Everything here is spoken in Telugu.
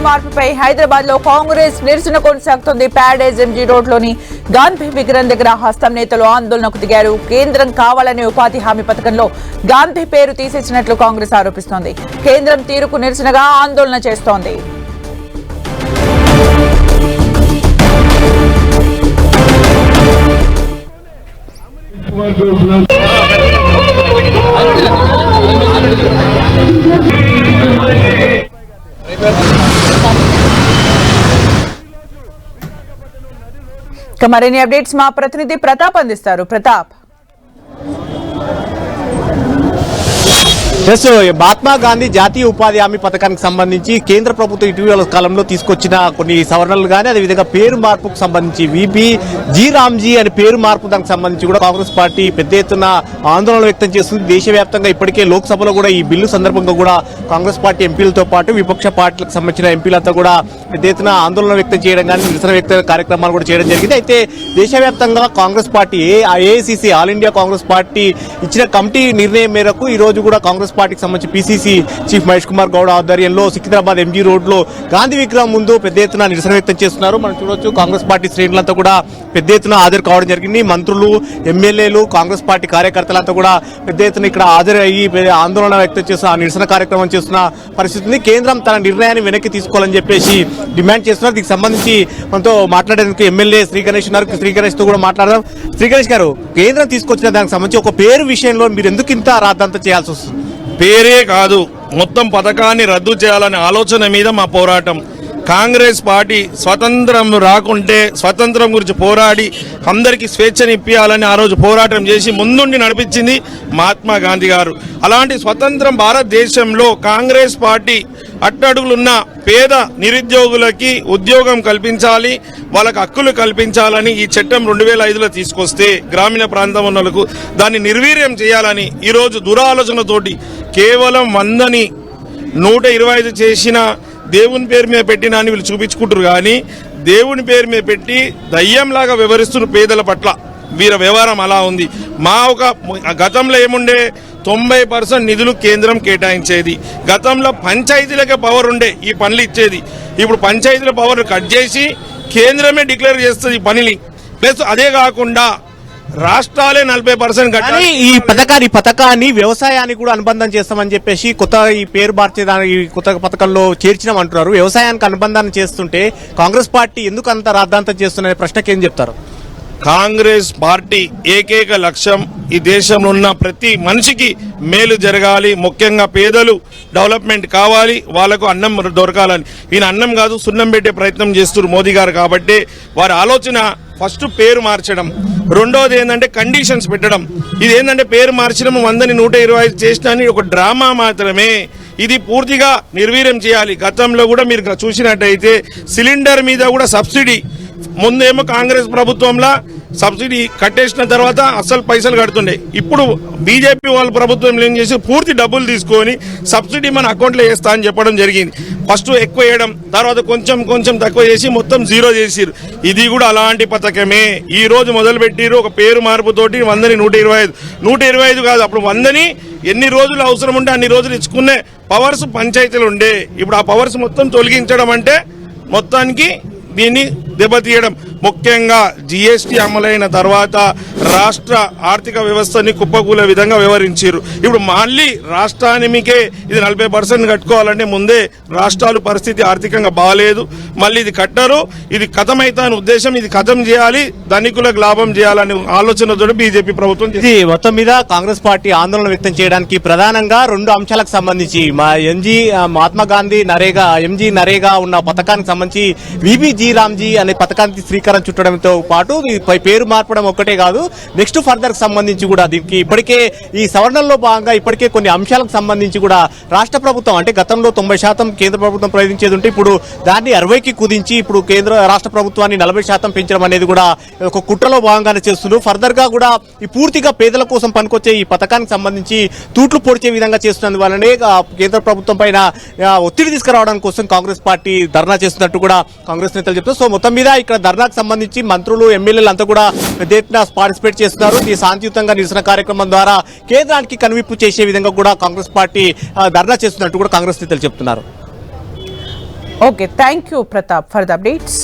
మార్పుపై హైదరాబాద్ లో కాంగ్రెస్ నిరసన కొనసాగుతోంది. ప్యాడేజ్ ఎంజీ రోడ్లోని గాంధీ విగ్రహం దగ్గర హస్తం నేతలు ఆందోళనకు దిగారు. కేంద్రం కావాలనే ఉపాధి హామీ పథకంలో గాంధీ పేరు తీసేసినట్లు కాంగ్రెస్ ఆరోపిస్తోంది. కేంద్రం తీరుకు నిరసనగా ఆందోళన చేస్తోంది. మరిన్ని అప్డేట్స్ మా ప్రతినిధి ప్రతాప్ అందిస్తారు. ప్రతాప్, మహాత్మా గాంధీ జాతీయ ఉపాధి హామీ పథకానికి సంబంధించి కేంద్ర ప్రభుత్వం ఇటీవల కాలంలో తీసుకొచ్చిన కొన్ని సవరణలు కానీ అదేవిధంగా పేరు మార్పుకు సంబంధించి విబి జీ రామ్జీ అనే పేరు మార్పు దానికి సంబంధించి కూడా కాంగ్రెస్ పార్టీ పెద్ద ఎత్తున ఆందోళన వ్యక్తం చేస్తుంది. దేశవ్యాప్తంగా ఇప్పటికే లోక్సభలో కూడా ఈ బిల్లు సందర్భంగా కూడా కాంగ్రెస్ పార్టీ ఎంపీలతో పాటు విపక్ష పార్టీలకు సంబంధించిన ఎంపీలంతా కూడా పెద్ద ఎత్తున ఆందోళన వ్యక్తం చేయడం కానీ నిరసన వ్యక్త కార్యక్రమాలు కూడా చేయడం జరిగింది. అయితే దేశవ్యాప్తంగా Congress party AICC all India Congress party ఇచ్చిన కమిటీ నిర్ణయం మేరకు ఈ రోజు కూడా కాంగ్రెస్ పార్టీకి సంబంధించి పిసిసి చీఫ్ మహేష్ కుమార్ గౌడ్ ఆధ్వర్యంలో సికింద్రాబాద్ ఎంజీ రోడ్ లో గాంధీ విగ్రహం ముందు పెద్ద ఎత్తున నిరసన వ్యక్తం చేస్తున్నారు. మనం చూడొచ్చు కాంగ్రెస్ పార్టీ శ్రేణులంతా కూడా పెద్ద ఎత్తున హాజరు కావడం జరిగింది. మంత్రులు, ఎమ్మెల్యేలు, కాంగ్రెస్ పార్టీ కార్యకర్తలంతా కూడా పెద్ద ఎత్తున ఇక్కడ హాజరయ్యి ఆందోళన వ్యక్తం చేస్తున్న నిరసన కార్యక్రమం చేస్తున్న పరిస్థితి ఉంది. కేంద్రం తన నిర్ణయాన్ని వెనక్కి తీసుకోవాలని చెప్పేసి డిమాండ్ చేస్తున్నారు. దీనికి సంబంధించి మనతో మాట్లాడేందుకు ఎమ్మెల్యే శ్రీ గణేష్ ఉన్నారు. శ్రీ గణేష్ తో కూడా మాట్లాడదాం. శ్రీ గణేష్ గారు, కేంద్రం తీసుకొచ్చిన దానికి సంబంధించి ఒక పేరు విషయంలో మీరు ఎందుకు ఇంత రాద్ధాంతం చేయాల్సి వస్తుంది? పేరే కాదు, మొత్తం పథకాన్ని రద్దు చేయాలనే ఆలోచన మీద మా పోరాటం. కాంగ్రెస్ పార్టీ స్వతంత్రం రాకుంటే స్వతంత్రం గురించి పోరాడి అందరికీ స్వేచ్ఛని ఇప్పించాలని ఆ రోజు పోరాటం చేసి ముందుండి నడిపించింది మహాత్మా గాంధీ గారు. అలాంటి స్వతంత్రం భారతదేశంలో కాంగ్రెస్ పార్టీ అట్టడుగులున్న పేద నిరుద్యోగులకి ఉద్యోగం కల్పించాలి, వాళ్ళకి హక్కులు కల్పించాలని ఈ చట్టం 2005లో తీసుకొస్తే గ్రామీణ ప్రాంతం ఉన్నలకు దాన్ని నిర్వీర్యం చేయాలని ఈరోజు దురాలోచనతోటి కేవలం 100ని 125 చేసిన దేవుని పేరు మీద పెట్టినా అని వీళ్ళు చూపించుకుంటారు. కానీ దేవుని పేరు మీద పెట్టి దయ్యంలాగా వ్యవహరిస్తున్న పేదల పట్ల వీర వ్యవహారం అలా ఉంది. మా ఒక గతంలో ఏముండే 90% నిధులు కేంద్రం కేటాయించేది. గతంలో పంచాయతీలకే పవర్ ఉండే ఈ పనులు ఇచ్చేది. ఇప్పుడు పంచాయతీల పవర్ కట్ చేసి కేంద్రమే డిక్లేర్ చేస్తుంది ఈ పనిని. ప్లస్ అదే కాకుండా రాష్ట్రాలే 40% కట్టాలి. ఈ పథకాన్ని వ్యవసాయానికి కూడా అనుబంధం చేస్తామని చెప్పేసి కొత్త ఈ పేరు మార్చేదానికి కొత్త పథకంలో చేర్చినామంటున్నారు. వ్యవసాయానికి అనుబంధాన్ని చేస్తుంటే కాంగ్రెస్ పార్టీ ఎందుకు అంత రాద్ధాంతం చేస్తున్న ప్రశ్నకి ఏం చెప్తారు? కాంగ్రెస్ పార్టీ ఏకైక లక్ష్యం ఈ దేశంలో ఉన్న ప్రతి మనిషికి మేలు జరగాలి, ముఖ్యంగా పేదలు డెవలప్మెంట్ కావాలి, వాళ్లకు అన్నం దొరకాలని. ఈయన అన్నం కాదు సున్నం పెట్టే ప్రయత్నం చేస్తున్నారు మోదీ గారు. కాబట్టి వారి ఆలోచన ఫస్ట్ పేరు మార్చడం, రెండోది ఏంటంటే కండిషన్స్ పెట్టడం. ఇది ఏంటంటే పేరు మార్చడం 100ని 125 చేసిన ఒక డ్రామా మాత్రమే. ఇది పూర్తిగా నిర్వీర్యం చేయాలి. గతంలో కూడా మీరు చూసినట్టయితే సిలిండర్ మీద కూడా సబ్సిడీ ముందేమో కాంగ్రెస్ ప్రభుత్వంలో సబ్సిడీ కట్టేసిన తర్వాత అసలు పైసలు కడుతుండే. ఇప్పుడు బీజేపీ వాళ్ళ ప్రభుత్వం ఏం చేసి పూర్తి డబ్బులు తీసుకొని సబ్సిడీ మన అకౌంట్లో వేస్తా అని చెప్పడం జరిగింది. ఫస్ట్ ఎక్కువ వేయడం, తర్వాత కొంచెం తక్కువ చేసి మొత్తం జీరో చేసిరు. ఇది కూడా అలాంటి పథకమే. ఈ రోజు మొదలు పెట్టిరు ఒక పేరు మార్పుతోటి 100ని 125 కాదు, అప్పుడు 100ని ఎన్ని రోజులు అవసరం ఉంటే అన్ని రోజులు ఇచ్చుకునే పవర్స్ పంచాయతీలు ఉండే. ఇప్పుడు ఆ పవర్స్ మొత్తం తొలగించడం అంటే మొత్తానికి దీన్ని దెబ్బతీయడం. ముఖ్యంగా జీఎస్టీ అమలైన తర్వాత రాష్ట్ర ఆర్థిక వ్యవస్థని కుప్పకూలే విధంగా వ్యవహరించారు. ఇప్పుడు మళ్ళీ రాష్ట్రానికే ఇది 40% కట్టుకోవాలంటే ముందే రాష్ట్రాలు పరిస్థితి ఆర్థికంగా బాగాలేదు. మళ్ళీ ఇది కట్టరు, ఇది కథమైతాని ఉద్దేశం, ఇది కథం చేయాలి, ధనికులకు లాభం చేయాలనే ఆలోచనతో బీజేపీ ప్రభుత్వం మొత్తం మీద కాంగ్రెస్ పార్టీ ఆందోళన వ్యక్తం చేయడానికి ప్రధానంగా 2 అంశాలకు సంబంధించి మహాత్మా గాంధీ నరేగా ఎంజీ నరేగా ఉన్న పథకానికి సంబంధించి విబి జీ రామ్జీ అనే పథకానికి శ్రీకారం చుట్టడంతో పాటు పేరు మార్పడం ఒక్కటే కాదు, నెక్స్ట్ ఫర్దర్ కి సంబంధించి కూడా దీనికి ఇప్పటికే ఈ సవరణల్లో భాగంగా ఇప్పటికే కొన్ని అంశాలకు సంబంధించి కూడా రాష్ట్ర ప్రభుత్వం అంటే గతంలో 90% కేంద్ర ప్రభుత్వం ప్రయోగించేది ఉంటే ఇప్పుడు దాన్ని 60కి కుదించి ఇప్పుడు రాష్ట్ర ప్రభుత్వాన్ని 40% పెంచడం అనేది కూడా ఒక కుట్రలో భాగంగానే చేస్తున్నారు. ఫర్దర్ గా కూడా ఈ పూర్తిగా పేదల కోసం పనికొచ్చే ఈ పథకానికి సంబంధించి తూట్లు పొడిచే విధంగా చేస్తున్నందు వల్లనే కేంద్ర ప్రభుత్వం పైన ఒత్తిడి తీసుకురావడం కోసం కాంగ్రెస్ పార్టీ ధర్నా చేస్తున్నట్టు కూడా కాంగ్రెస్ నేతలు చెప్తారు. సో మొత్తం మీద ఇక్కడ ధర్నాకు సంబంధించి మంత్రులు, ఎమ్మెల్యేలు అంతా కూడా పార్టిసిపేట్ చేస్తున్నారు. ఈ శాంతియుతంగా నిరసన కార్యక్రమం ద్వారా కేంద్రానికి కనువిప్పు చేసే విధంగా కూడా కాంగ్రెస్ పార్టీ ధర్నా చేస్తున్నట్టు కూడా కాంగ్రెస్ నేతలు చెప్తున్నారు. Okay, thank you Pratap for the updates.